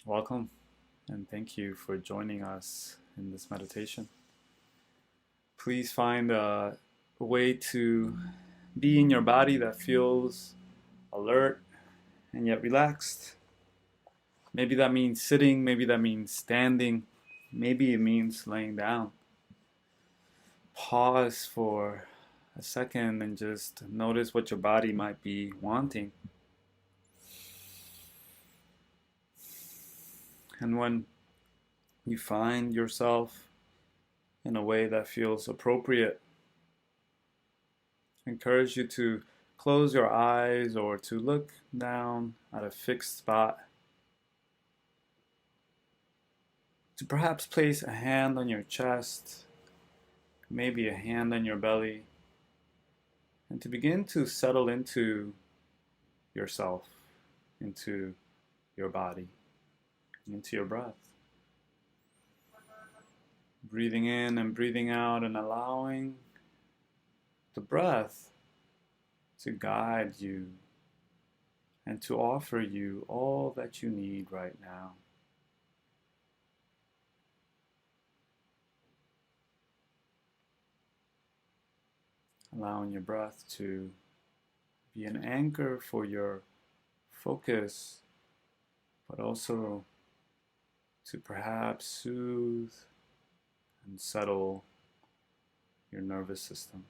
Welcome, and thank you for joining us in this meditation. Please find a way to be in your body that feels alert and yet relaxed. Maybe that means sitting, maybe that means standing, maybe it means laying down. Pause for a second and just notice what your body might be wanting. And when you find yourself in a way that feels appropriate, I encourage you to close your eyes or to look down at a fixed spot, to perhaps place a hand on your chest, maybe a hand on your belly, and to begin to settle into yourself, into your body, into your breath. Breathing in and breathing out and allowing the breath to guide you and to offer you all that you need right now. Allowing your breath to be an anchor for your focus, but also to perhaps soothe and settle your nervous system.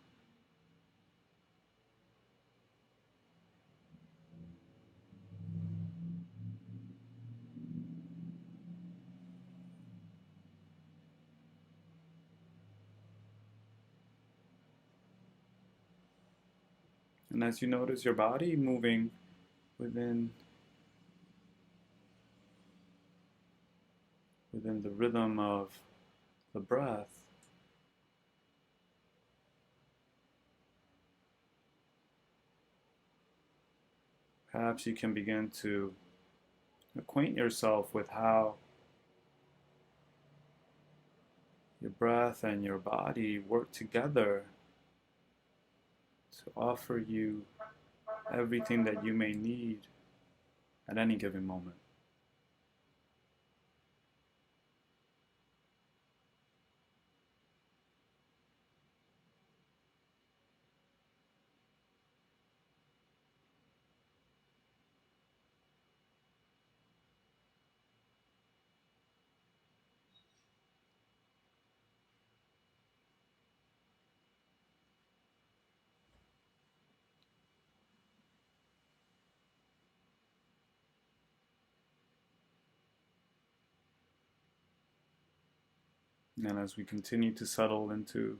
And as you notice your body moving within the rhythm of the breath, perhaps you can begin to acquaint yourself with how your breath and your body work together to offer you everything that you may need at any given moment. And as we continue to settle into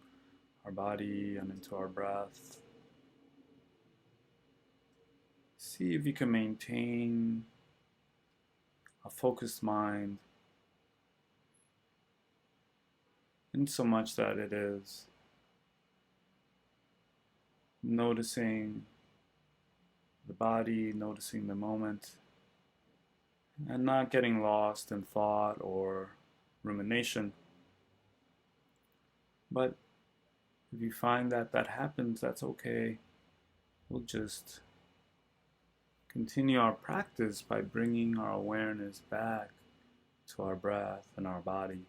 our body and into our breath, see if you can maintain a focused mind, in so much that it is noticing the body, noticing the moment, and not getting lost in thought or rumination. But if you find that that happens, that's okay. We'll just continue our practice by bringing our awareness back to our breath and our body.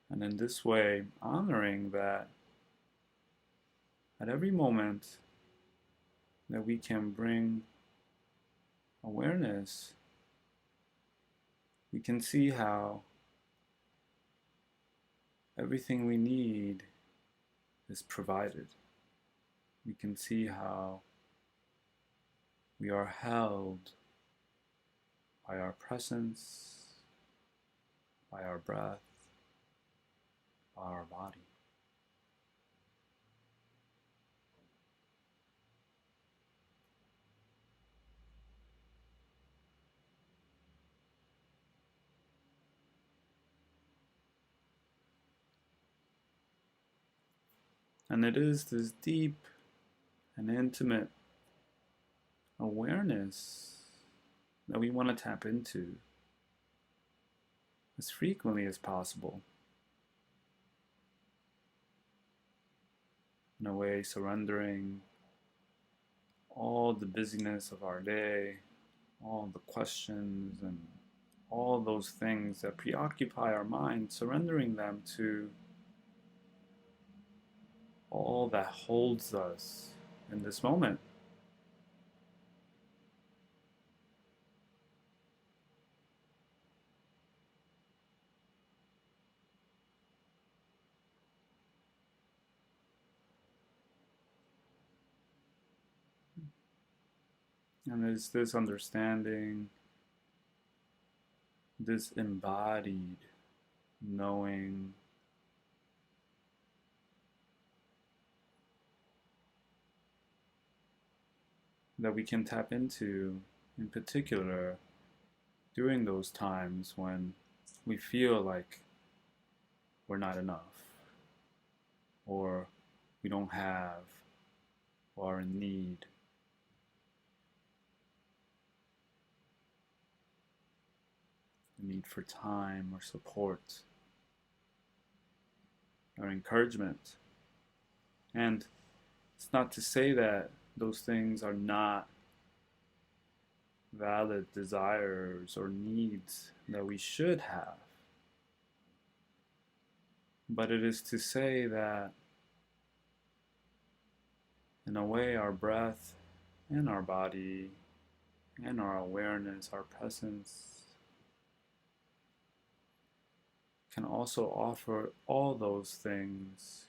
And in this way, honoring that at every moment that we can bring awareness, we can see how everything we need is provided. We can see how we are held by our presence, by our breath, by our body. And it is this deep and intimate awareness that we want to tap into as frequently as possible, in a way surrendering all the busyness of our day, all the questions and all those things that preoccupy our mind, surrendering them to all that holds us in this moment. And it's this understanding, this embodied knowing that we can tap into, in particular, during those times when we feel like we're not enough, or we don't have, or are in need. The need for time or support or encouragement. And it's not to say that those things are not valid desires or needs that we should have. But it is to say that, in a way, our breath and our body and our awareness, our presence, can also offer all those things,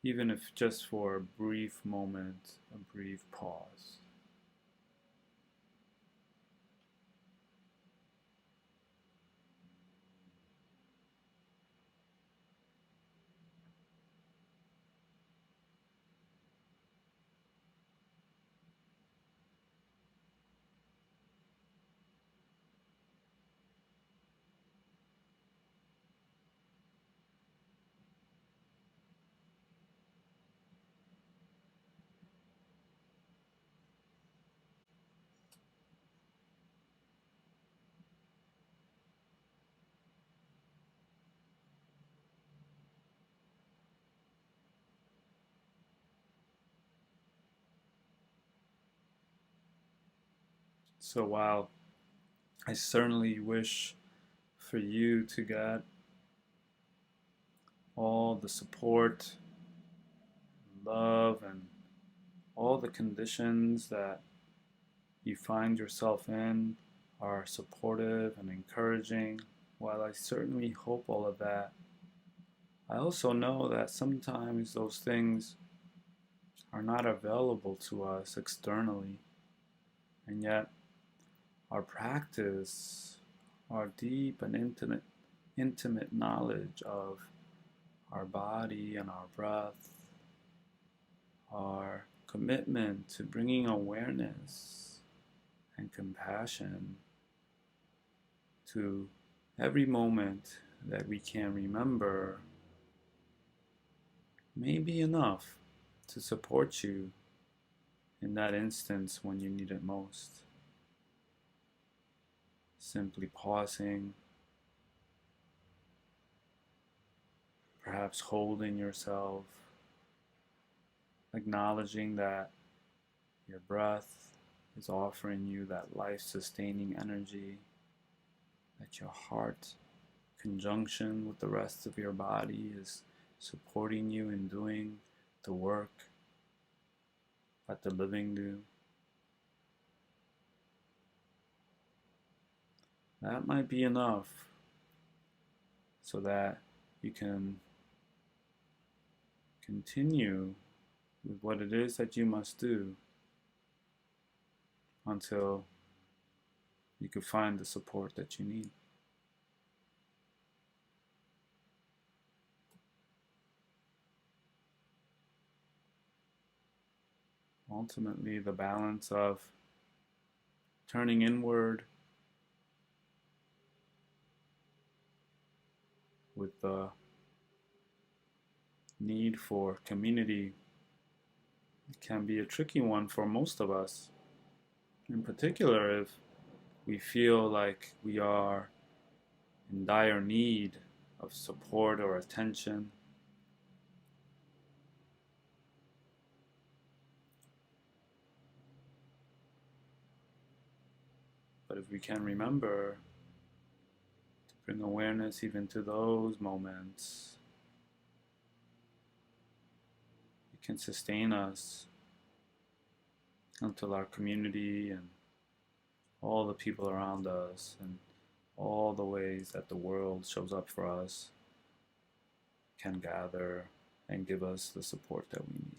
even if just for a brief moment, a brief pause. So while I certainly wish for you to get all the support, love, and all the conditions that you find yourself in are supportive and encouraging, while I certainly hope all of that, I also know that sometimes those things are not available to us externally, and yet our practice, our deep and intimate knowledge of our body and our breath, our commitment to bringing awareness and compassion to every moment that we can remember may be enough to support you in that instance when you need it most. Simply pausing, perhaps holding yourself, acknowledging that your breath is offering you that life-sustaining energy, that your heart, in conjunction with the rest of your body, is supporting you in doing the work that the living do. That might be enough so that you can continue with what it is that you must do until you can find the support that you need. Ultimately, the balance of turning inward with the need for community can be a tricky one for most of us. In particular, if we feel like we are in dire need of support or attention. But if we can remember to bring awareness even to those moments, it can sustain us until our community and all the people around us and all the ways that the world shows up for us can gather and give us the support that we need.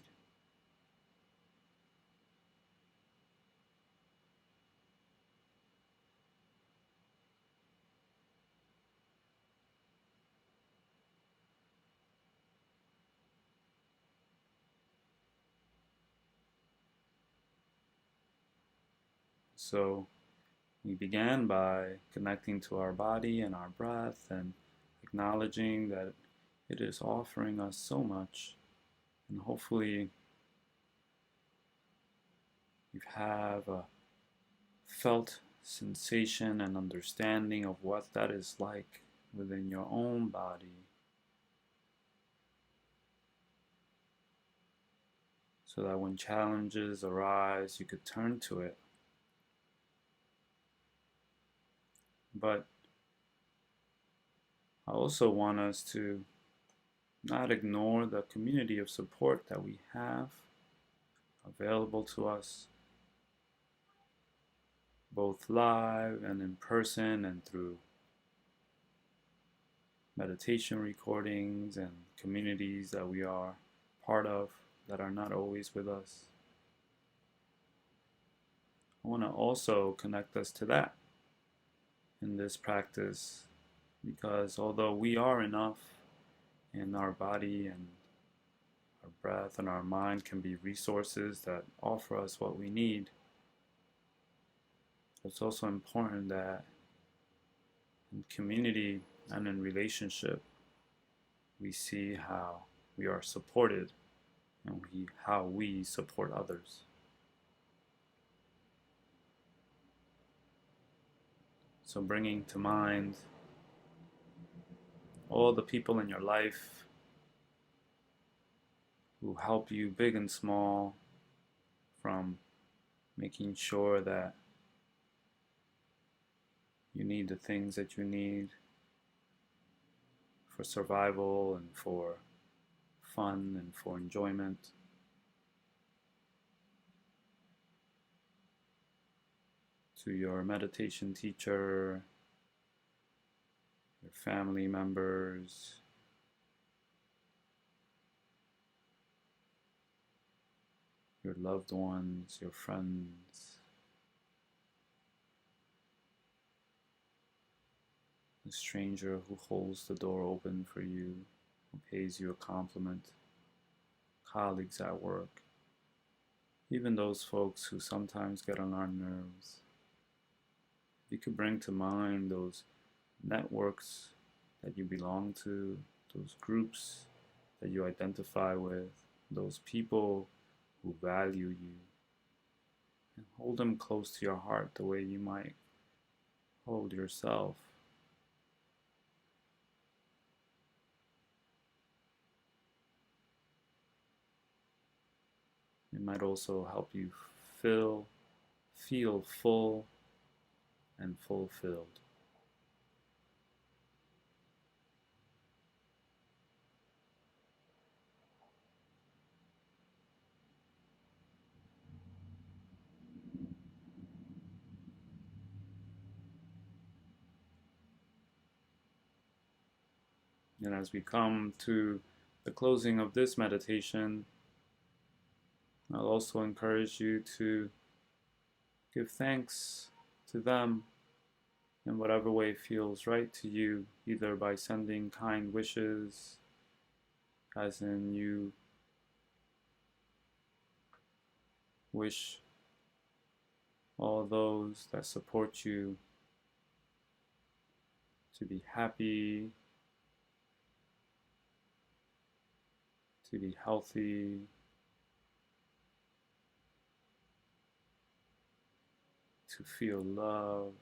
So we began by connecting to our body and our breath and acknowledging that it is offering us so much. And hopefully you have a felt sensation and understanding of what that is like within your own body, so that when challenges arise, you could turn to it. But I also want us to not ignore the community of support that we have available to us, both live and in person and through meditation recordings and communities that we are part of that are not always with us. I want to also connect us to that in this practice, because although we are enough in our body and our breath and our mind can be resources that offer us what we need, it's also important that in community and in relationship we see how we are supported and how we support others. So bringing to mind all the people in your life who help you big and small, from making sure that you need the things that you need for survival and for fun and for enjoyment, to your meditation teacher, your family members, your loved ones, your friends, the stranger who holds the door open for you, who pays you a compliment, colleagues at work, even those folks who sometimes get on our nerves. You could bring to mind those networks that you belong to, those groups that you identify with, those people who value you, and hold them close to your heart the way you might hold yourself. It might also help you feel full and fulfilled. And as we come to the closing of this meditation, I'll also encourage you to give thanks to them in whatever way feels right to you, either by sending kind wishes, as in you wish all those that support you to be happy, to be healthy, to feel loved,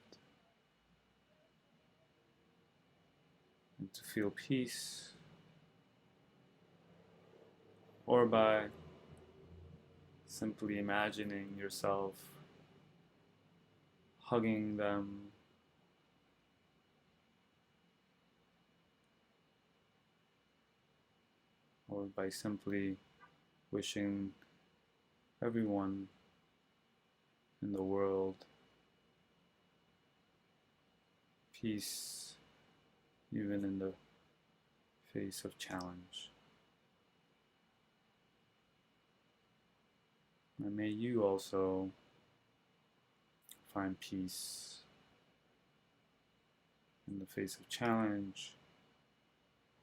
and to feel peace, or by simply imagining yourself hugging them, or by simply wishing everyone in the world peace, even in the face of challenge. And may you also find peace in the face of challenge,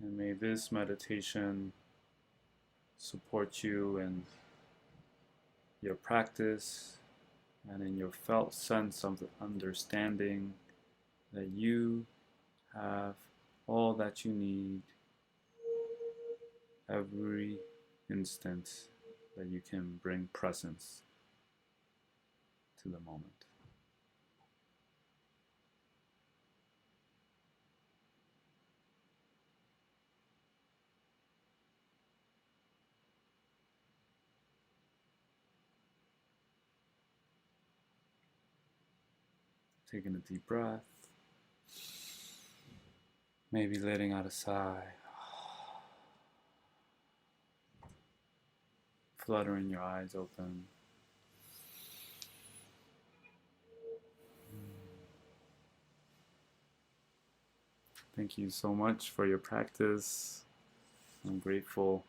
and may this meditation support you in your practice and in your felt sense of understanding that you have all that you need every instant, that you can bring presence to the moment. Taking a deep breath, maybe letting out a sigh, fluttering your eyes open. Thank you so much for your practice. I'm grateful